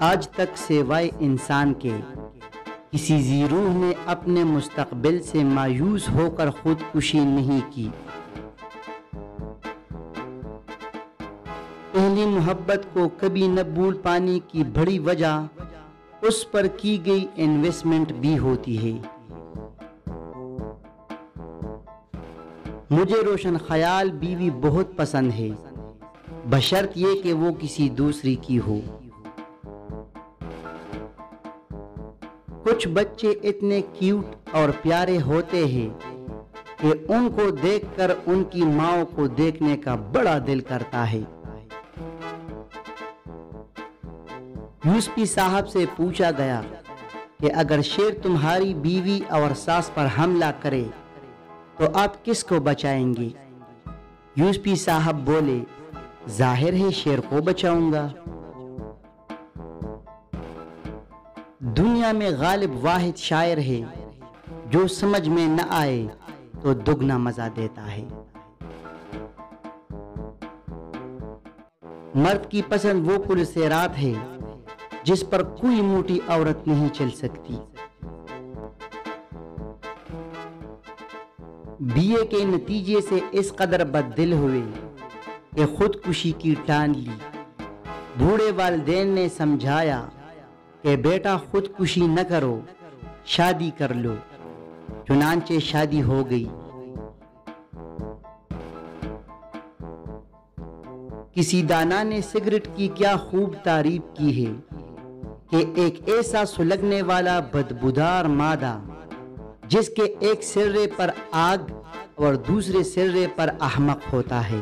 आज तक सिवाय इंसान के किसी ज़ीरूह ने अपने मुस्तक़बिल से मायूस होकर खुदकुशी नहीं की। पहली मोहब्बत को कभी न भूल पाने की बड़ी वजह उस पर की गई इन्वेस्टमेंट भी होती है। मुझे रोशन ख्याल बीवी बहुत पसंद है, बशर्त ये कि वो किसी दूसरी की हो। कुछ बच्चे इतने क्यूट और प्यारे होते हैं कि उनको देखकर उनकी माँ को देखने का बड़ा दिल करता है। यूसुफी साहब से पूछा गया कि अगर शेर तुम्हारी बीवी और सास पर हमला करे तो आप किसको बचाएंगे? यूसुफी साहब बोले, जाहिर है शेर को बचाऊंगा। दुनिया में गालिब वाहिद शायर है जो समझ में न आए तो दुगना मजा देता है। मर्द की पसंद वो पुरसेरात है जिस पर कोई मोटी औरत नहीं चल सकती। बीए के नतीजे से इस कदर बददिल हुए कि खुदकुशी की ठान ली। बूढ़े वालिदैन ने समझाया कि बेटा खुदकुशी न करो, शादी कर लो। चुनांचे शादी हो गई। किसी दाना ने सिगरेट की क्या खूब तारीफ की है कि एक ऐसा सुलगने वाला बदबूदार मादा जिसके एक सिर्रे पर आग और दूसरे सिर्रे पर अहमक होता है।